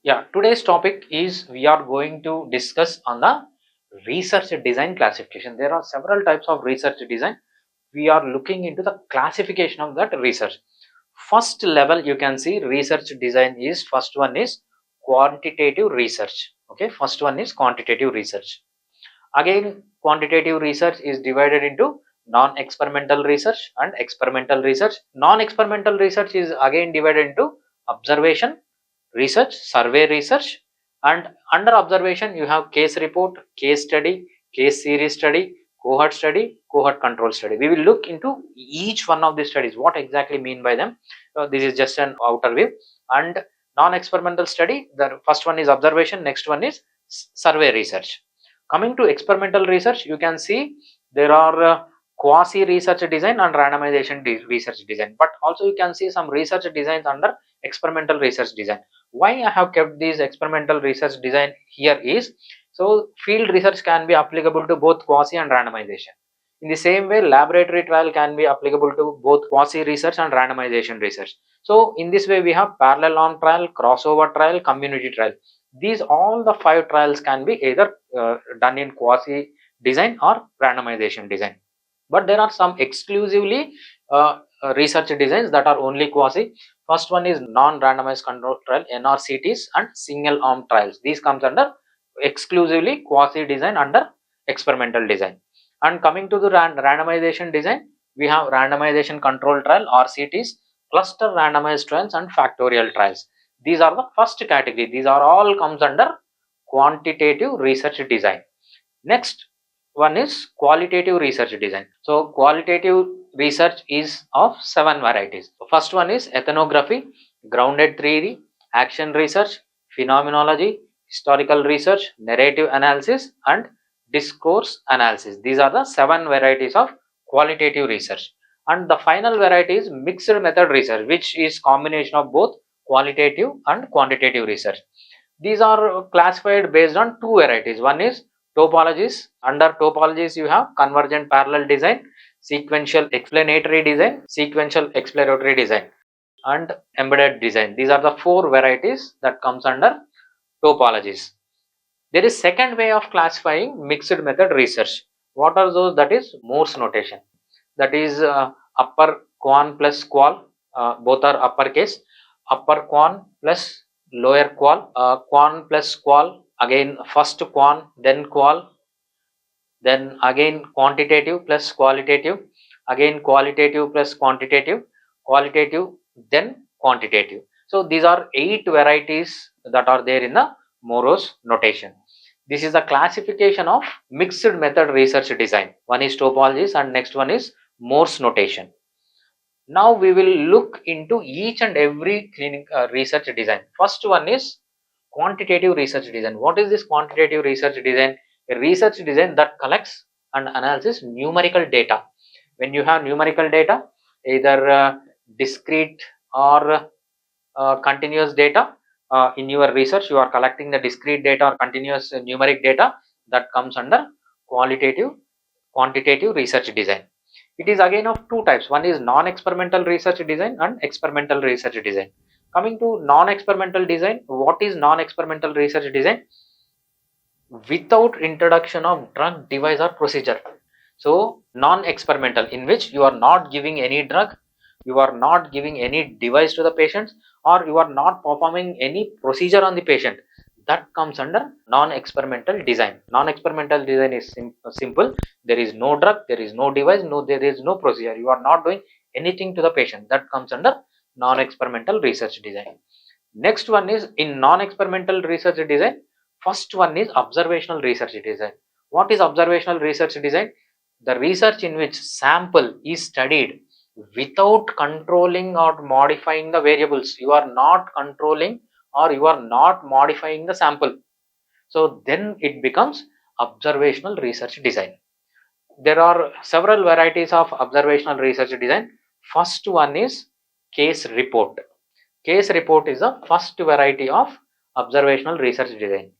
Yeah, today's topic is we are going to discuss on the research design classification. There are several types of research design. We are looking into the classification of that research. First level you can see research design is first one is quantitative research. Okay, first one is quantitative research. Again, quantitative research is divided into non-experimental research and experimental research. Non-experimental research is again divided into observation research, survey research, and under observation you have case report, case study, case series study, cohort control study. We will look into each one of these studies, what exactly mean by them. This is just an outer view. And non-experimental study, the first one is observation, next one is survey research. Coming to experimental research, you can see there are quasi research design and randomization research design, but also you can see some research designs under experimental research design. Why I have kept these experimental research design here is, so field research can be applicable to both quasi and randomization. In the same way, laboratory trial can be applicable to both quasi research and randomization research. So in this way we have parallel arm trial, crossover trial, community trial. These all the 5 trials can be either done in quasi design or randomization design. But there are some exclusively research designs that are only quasi. First one is non-randomized control trial, NRCTs, and single arm trials. These comes under exclusively quasi design under experimental design. And coming to the randomization design, we have randomization control trial, RCTs, cluster randomized trials, and factorial trials. These are the first category. These are all comes under quantitative research design. Next one is qualitative research design. So qualitative research is of 7 varieties. First one is ethnography, grounded theory, action research, phenomenology, historical research, narrative analysis, and discourse analysis. These are the 7 varieties of qualitative research. And the final variety is mixed method research, which is combination of both qualitative and quantitative research. These are classified based on 2 varieties. One is topologies. Under topologies you have convergent parallel design, sequential explanatory design, sequential exploratory design, and embedded design. These are the 4 varieties that comes under topologies. There is second way of classifying mixed method research. What are those? That is Morse notation. That is upper QUAN plus QUAL, both are uppercase. Upper QUAN plus lower QUAL, QUAN plus QUAL, again first QUAN, then QUAL, then again quantitative plus qualitative, again qualitative plus quantitative, qualitative, then quantitative. So these are 8 varieties that are there in the Morse notation. This is the classification of mixed method research design. One is topologies and next one is Morse notation. Now we will look into each and every research design. First one is quantitative research design. What is this quantitative research design? A research design that collects and analyzes numerical data. When you have numerical data, either discrete or continuous data, in your research you are collecting the discrete data or continuous numeric data, that comes under quantitative research design. It is again of 2 types. One is non-experimental research design and experimental research design. Coming to non-experimental design, what is non-experimental research design? Without introduction of drug, device, or procedure. So non-experimental, in which you are not giving any drug, you are not giving any device to the patients, or you are not performing any procedure on the patient, that comes under non-experimental design. Non-experimental design is simple. There is no drug, there is no device, there is no procedure, you are not doing anything to the patient, that comes under non-experimental research design. Next one is in non-experimental research design. First one is observational research design. What is observational research design? The research in which sample is studied without controlling or modifying the variables. You are not controlling or you are not modifying the sample. So then it becomes observational research design. There are several varieties of observational research design. First one is case report. Case report is the first variety of observational research design.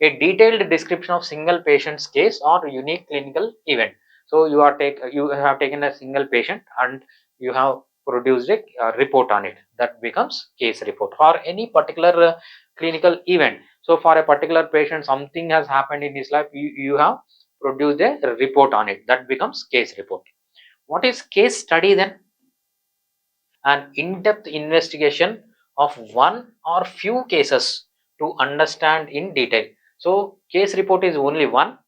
A detailed description of single patient's case or unique clinical event. So you have taken a single patient and you have produced a report on it. That becomes case report. For any particular clinical event. So for a particular patient, something has happened in his life, you have produced a report on it, that becomes case report. What is case study then? An in-depth investigation of one or few cases to understand in detail. So case report is only one,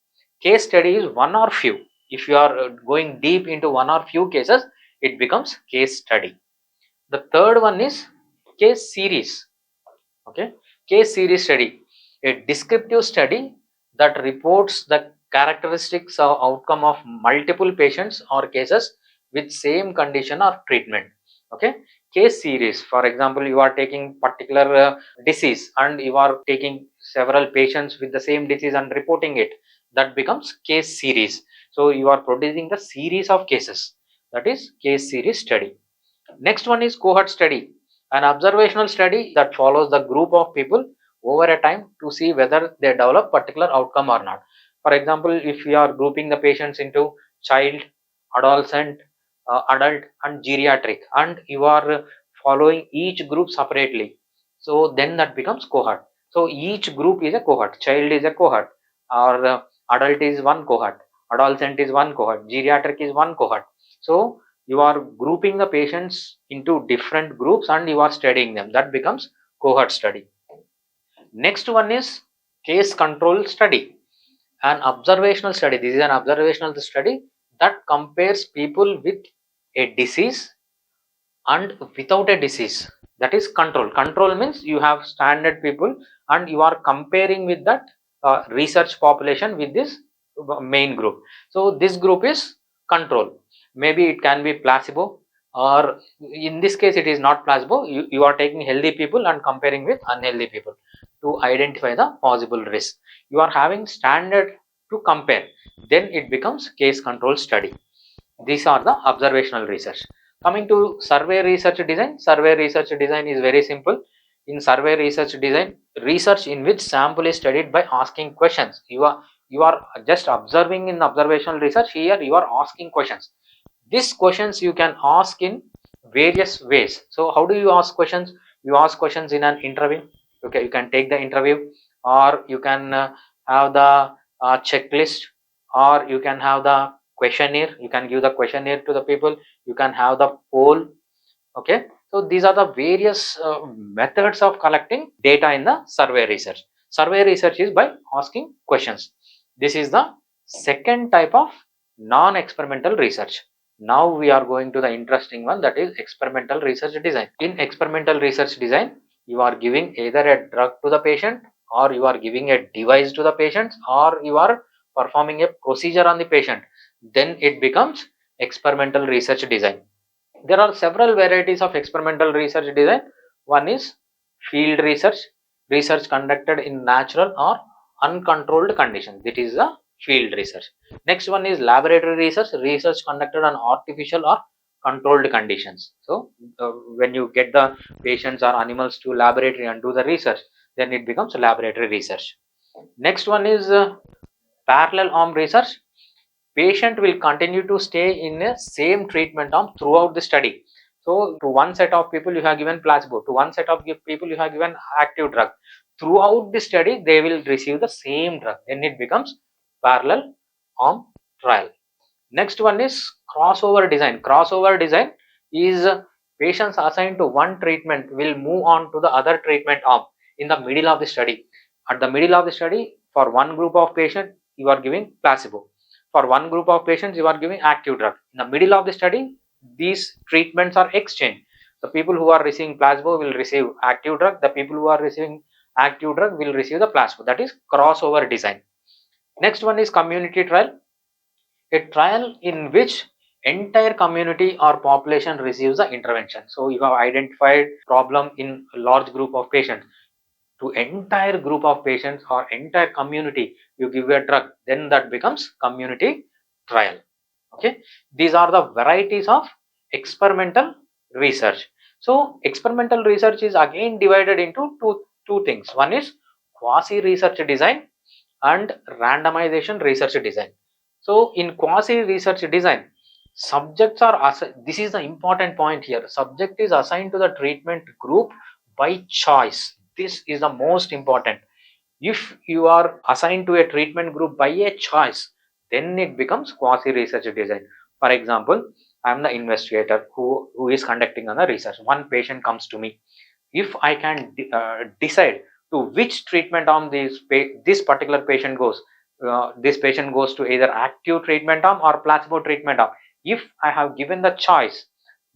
case study is one or few. If you are going deep into one or few cases, it becomes case study. The third one is case series. Okay, case series study, a descriptive study that reports the characteristics or outcome of multiple patients or cases with same condition or treatment. Okay, case series, for example, you are taking particular disease and you are taking several patients with the same disease and reporting it, that becomes case series. So you are producing the series of cases, that is case series study. Next one is cohort study, an observational study that follows the group of people over a time to see whether they develop particular outcome or not. For example, if you are grouping the patients into child, adolescent, adult and geriatric, and you are following each group separately, so then that becomes cohort. So each group is a cohort. Child is a cohort, or adult is one cohort, adolescent is one cohort, geriatric is one cohort. So you are grouping the patients into different groups and you are studying them, that becomes cohort study. Next one is case control study, an observational study. This is an observational study that compares people with a disease and without a disease, that is control means you have standard people and you are comparing with that research population with this main group. So this group is control. Maybe it can be placebo, or in this case it is not placebo. You are taking healthy people and comparing with unhealthy people to identify the possible risk. You are having standard to compare, then it becomes case control study. These are the observational research. Coming to survey research design, survey research design is very simple. In survey research design, research in which sample is studied by asking questions. You are just observing. In observational research, here you are asking questions. These questions you can ask in various ways. So how do you ask questions? You ask questions in an interview. Okay, you can take the interview, or you can have the checklist, or you can have the questionnaire. You can give the questionnaire to the people. You can have the poll. Okay, so these are the various methods of collecting data in the survey research. Survey research is by asking questions. This is the second type of non-experimental research. Now we are going to the interesting one, that is experimental research design. In experimental research design, you are giving either a drug to the patient, or you are giving a device to the patient, or you are performing a procedure on the patient. Then it becomes experimental research design. There are several varieties of experimental research design. One is field research, research conducted in natural or uncontrolled conditions. It is the field research. Next one is laboratory research, research conducted on artificial or controlled conditions. So when you get the patients or animals to laboratory and do the research, then it becomes laboratory research. Next one is parallel arm research. Patient will continue to stay in a same treatment arm throughout the study. So to one set of people you have given placebo, to one set of people you have given active drug. Throughout the study they will receive the same drug, then it becomes parallel arm trial. Next one is crossover design. Crossover design is patients assigned to one treatment will move on to the other treatment arm in the middle of the study. At the middle of the study, for one group of patients you are giving placebo, for one group of patients you are giving active drug. In the middle of the study, these treatments are exchanged. The people who are receiving placebo will receive active drug, the people who are receiving active drug will receive the placebo. That is crossover design. Next one is community trial, a trial in which entire community or population receives the intervention. So you have identified problem in a large group of patients, to entire group of patients or entire community you give a drug, then that becomes community trial. Okay, these are the varieties of experimental research. So experimental research is again divided into two things. One is quasi research design and randomization research design. So in quasi research design, subjects are this is the important point here, subject is assigned to the treatment group by choice. This is the most important. If you are assigned to a treatment group by a choice, then it becomes quasi research design. For example, I am the investigator who is conducting on the research. One patient comes to me. If I can decide to which treatment arm this particular patient goes, this patient goes to either active treatment arm or placebo treatment arm. If I have given the choice,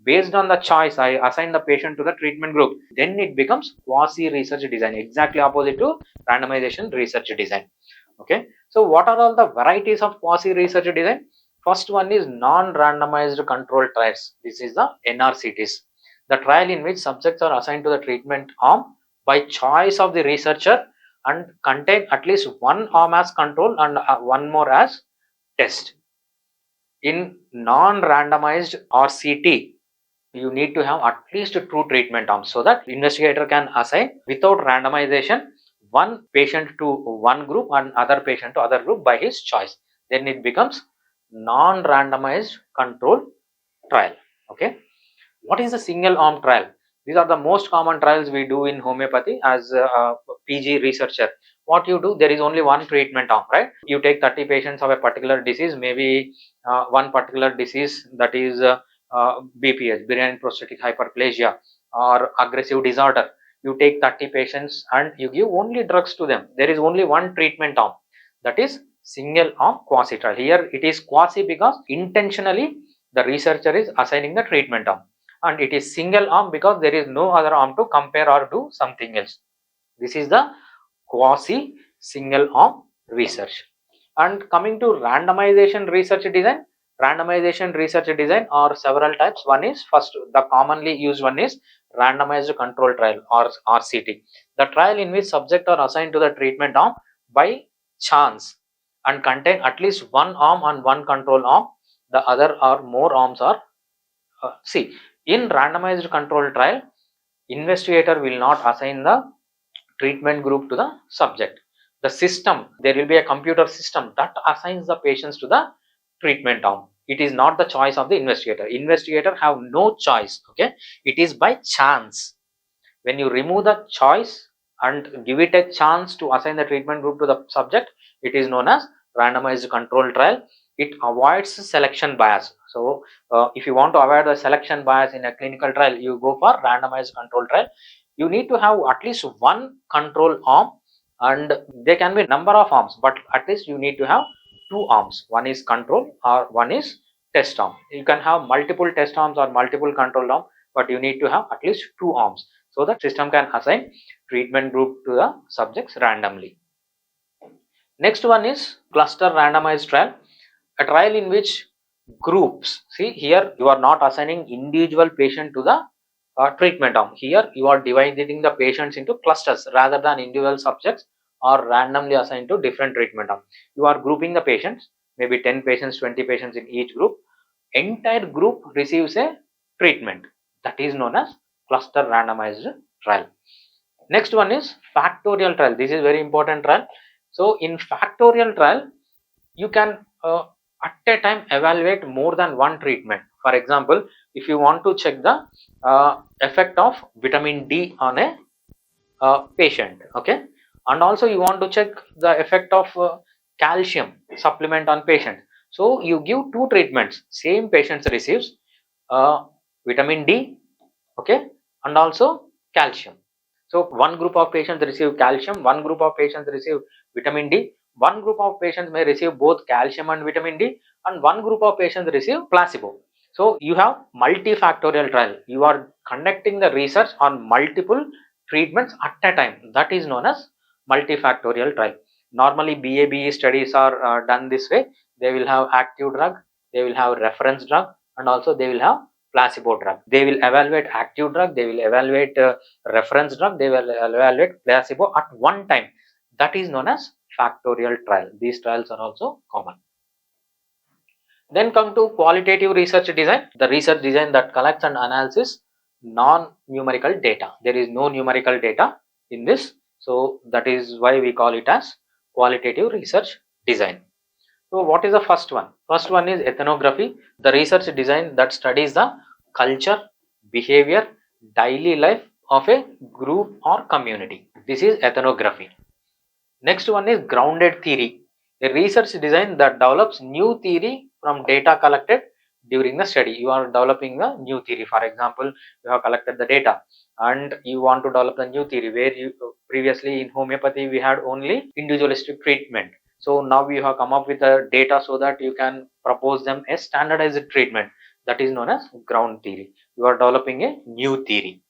based on the choice I assign the patient to the treatment group, then it becomes quasi research design, exactly opposite to randomization research design. Okay, so what are all the varieties of quasi research design? First one is non-randomized controlled trials. This is the NRCTs, the trial in which subjects are assigned to the treatment arm by choice of the researcher and contain at least one arm as control and one more as test. In non-randomized RCT, you need to have at least two treatment arms so that investigator can assign without randomization one patient to one group and other patient to other group by his choice. Then it becomes non-randomized control trial. Okay, what is a single arm trial? These are the most common trials we do in homeopathy as a PG researcher. What you do, there is only one treatment arm, right? You take 30 patients of a particular disease, maybe one particular disease, that is BPH, benign prostatic hyperplasia, or aggressive disorder. You take 30 patients and you give only drugs to them. There is only one treatment arm, that is single arm quasi trial. Here it is quasi because intentionally the researcher is assigning the treatment arm, and it is single arm because there is no other arm to compare or do something else. This is the quasi single arm research. And coming to randomization research design, are several types. One is, first, the commonly used one is randomized control trial or RCT, the trial in which subjects are assigned to the treatment arm by chance and contain at least one arm and one control arm. The other or more arms are see, in randomized control trial, investigator will not assign the treatment group to the subject. The system, there will be a computer system that assigns the patients to the treatment arm. It is not the choice of the investigator. Investigator have no choice. Okay, it is by chance. When you remove the choice and give it a chance to assign the treatment group to the subject, it is known as randomized control trial. It avoids selection bias. So if you want to avoid the selection bias in a clinical trial, you go for randomized control trial. You need to have at least one control arm, and there can be number of arms, but at least you need to have two arms. One is control or one is test arm. You can have multiple test arms or multiple control arm, but you need to have at least two arms so that system can assign treatment group to the subjects randomly. Next one is cluster randomized trial, a trial in which groups, see here you are not assigning individual patient to the treatment arm. Here you are dividing the patients into clusters rather than individual subjects or randomly assigned to different treatment arm. You are grouping the patients, maybe 10 patients, 20 patients in each group. Entire group receives a treatment, that is known as cluster randomized trial. Next one is factorial trial. This is very important trial. So in factorial trial, you can at a time evaluate more than one treatment. For example, if you want to check the effect of vitamin D on a patient, okay, and also you want to check the effect of calcium supplement on patient, so you give two treatments, same patients receives vitamin D, okay, and also calcium. So one group of patients receive calcium, one group of patients receive vitamin D, one group of patients may receive both calcium and vitamin D, and one group of patients receive placebo. So you have multifactorial trial. You are conducting the research on multiple treatments at a time. That is known as multifactorial trial. Normally BA/BE studies are done this way. They will have active drug, they will have reference drug, and also they will have placebo drug. They will evaluate active drug, they will evaluate reference drug, they will evaluate placebo at one time. That is known as factorial trial. These trials are also common. Then come to qualitative research design, the research design that collects and analyzes non-numerical data. There is no numerical data in this, so that is why we call it as qualitative research design. So what is the first one? First one is ethnography, the research design that studies the culture, behavior, daily life of a group or community. This is ethnography. Next one is grounded theory, a research design that develops new theory from data collected during the study. You are developing a new theory. For example, you have collected the data and you want to develop a new theory where you previously in homeopathy we had only individualistic treatment. So now you have come up with the data so that you can propose them a standardized treatment, that is known as ground theory. You are developing a new theory.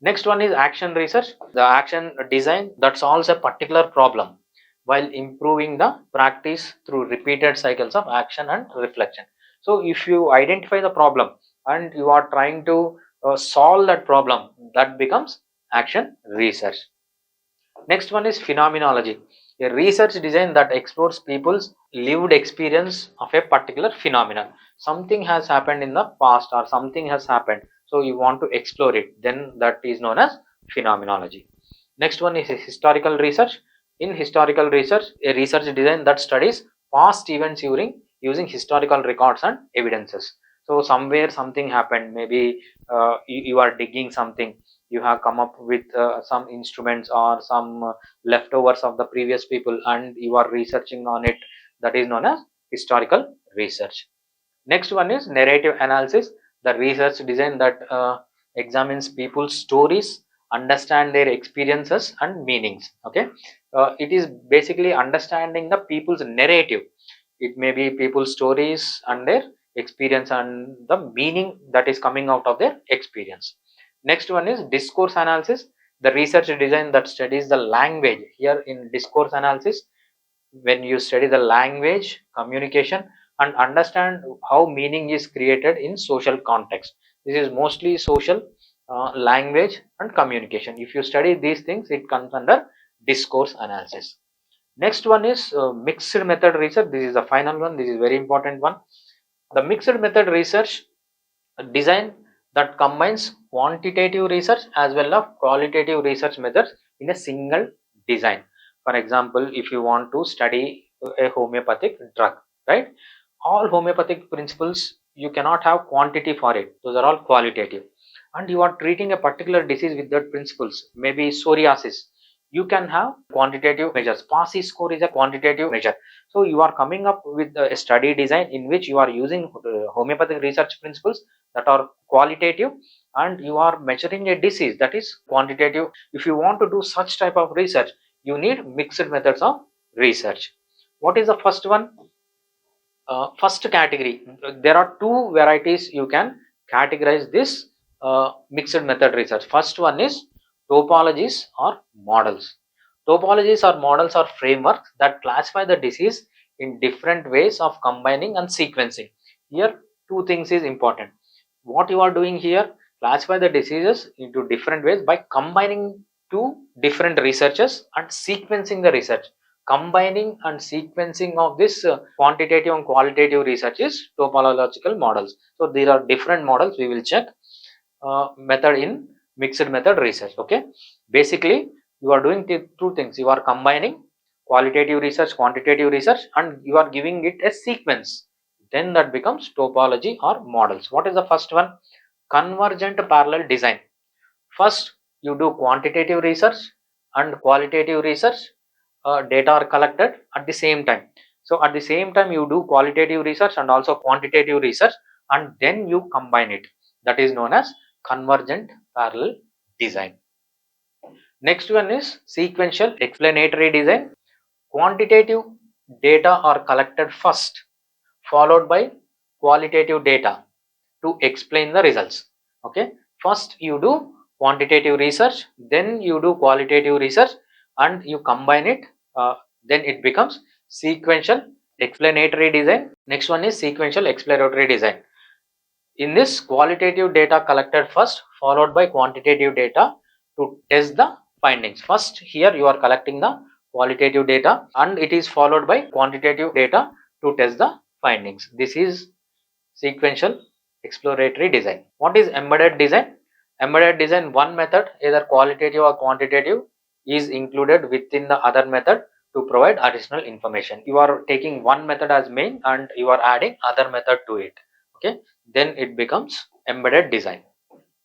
Next one is action research, the action design that solves a particular problem while improving the practice through repeated cycles of action and reflection. So if you identify the problem and you are trying to solve that problem, that becomes action research. Next one is phenomenology, a research design that explores people's lived experience of a particular phenomenon. Something has happened in the past or something has happened, so you want to explore it, then that is known as phenomenology. Next one is historical research. In historical research, a research design that studies past events using historical records and evidences. So somewhere something happened, maybe you are digging something, you have come up with some instruments or some leftovers of the previous people and you are researching on it, that is known as historical research. Next one is narrative analysis, the research design that examines people's stories, understand their experiences and meanings. Okay, it is basically understanding the people's narrative. It may be people's stories and their experience and the meaning that is coming out of their experience. Next one is discourse analysis, the research design that studies the language. Here in discourse analysis, when you study the language, communication, and understand how meaning is created in social context. This is mostly social, language, and communication. If you study these things, it comes under discourse analysis. Next one is mixed method research. This is the final one. This is very important one. The mixed method research design that combines quantitative research as well as qualitative research methods in a single design. For example, if you want to study a homeopathic drug, right? All homeopathic principles, you cannot have quantity for it. Those are all qualitative. And you are treating a particular disease with that principles, maybe psoriasis. You can have quantitative measures. PASI score is a quantitative measure. So you are coming up with a study design in which you are using homeopathic research principles that are qualitative, and you are measuring a disease, that is quantitative. If you want to do such type of research, you need mixed methods of research. What is the first one? First category, there are two varieties you can categorize this mixed method research. First one is topologies or models. Topologies or models are frameworks that classify the disease in different ways of combining and sequencing. Here two things is important. What you are doing here, classify the diseases into different ways by combining two different researches and sequencing the research. Combining and sequencing of this quantitative and qualitative research is topological models. So there are different models we will check method in mixed method research. Okay, basically you are doing two things. You are combining qualitative research, quantitative research, and you are giving it a sequence. Then that becomes topology or models. What is the first one? Convergent parallel design. First you do quantitative research and qualitative research, data are collected at the same time. So at the same time you do qualitative research and also quantitative research, and then you combine it. That is known as convergent parallel design. Next one is sequential explanatory design. Quantitative data are collected first, followed by qualitative data to explain the results. Okay, first you do quantitative research, then you do qualitative research, and you combine it, then it becomes sequential explanatory design. Next one is sequential exploratory design. In this, qualitative data collected first, followed by quantitative data to test the findings. First here you are collecting the qualitative data and it is followed by quantitative data to test the findings. This is sequential exploratory design. What is embedded design? Embedded design, one method, either qualitative or quantitative, is included within the other method to provide additional information. You are taking one method as main and you are adding other method to it. Okay, then it becomes embedded design.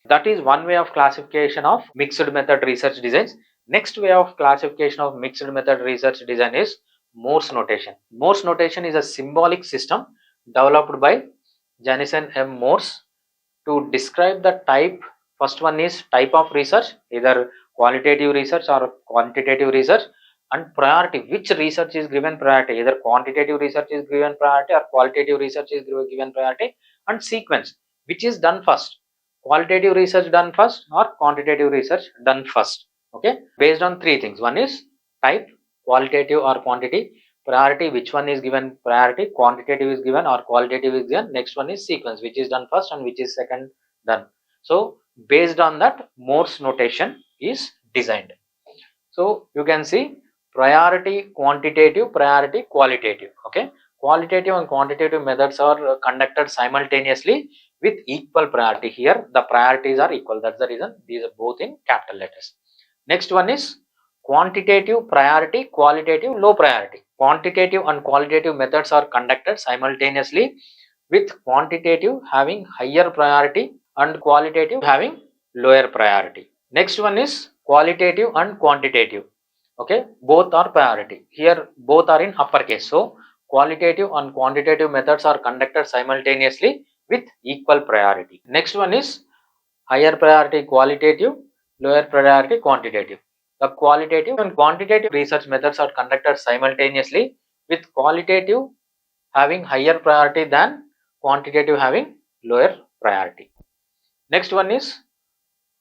That is one way of classification of mixed method research designs. Next way of classification of mixed method research design is Morse notation. Morse notation is a symbolic system developed by Janison M. Morse to describe the type. First one is type of research, either qualitative research or quantitative research, and priority, which research is given priority, either quantitative research is given priority or qualitative research is given priority, and sequence, which is done first, qualitative research done first or quantitative research done first. Okay, based on three things. One is type, qualitative or quantity, priority, which one is given priority, quantitative is given or qualitative is given, next one is sequence, which is done first and which is second done. So based on that, Morse notation is designed. So you can see priority quantitative, priority qualitative. Okay, qualitative and quantitative methods are conducted simultaneously with equal priority. Here the priorities are equal, that's the reason these are both in capital letters. Next one is quantitative priority, qualitative low priority. Quantitative and qualitative methods are conducted simultaneously with quantitative having higher priority and qualitative having lower priority. Next one is qualitative and quantitative. Okay, both are priority. Here both are in uppercase. So qualitative and quantitative methods are conducted simultaneously with equal priority. Next one is higher priority qualitative, lower priority quantitative. The qualitative and quantitative research methods are conducted simultaneously with qualitative having higher priority than quantitative having lower priority. Next one is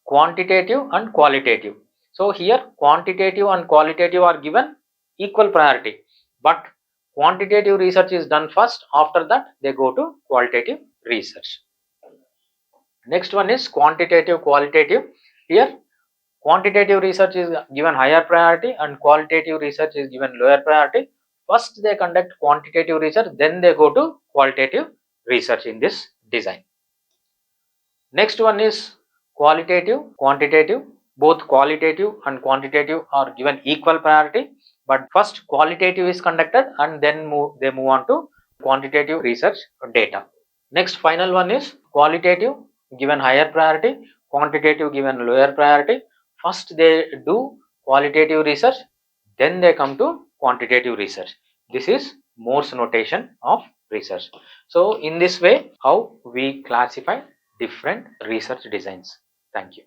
quantitative and qualitative. So here quantitative and qualitative are given equal priority, but quantitative research is done first, after that they go to qualitative research. Next one is quantitative qualitative. Here quantitative research is given higher priority and qualitative research is given lower priority. First they conduct quantitative research, then they go to qualitative research in this design. Next one is qualitative, quantitative. Both qualitative and quantitative are given equal priority, but first qualitative is conducted and then they move on to quantitative research data. Next final one is qualitative given higher priority, quantitative given lower priority. First they do qualitative research, then they come to quantitative research. This is Morse notation of research. So in this way, how we classify different research designs. Thank you.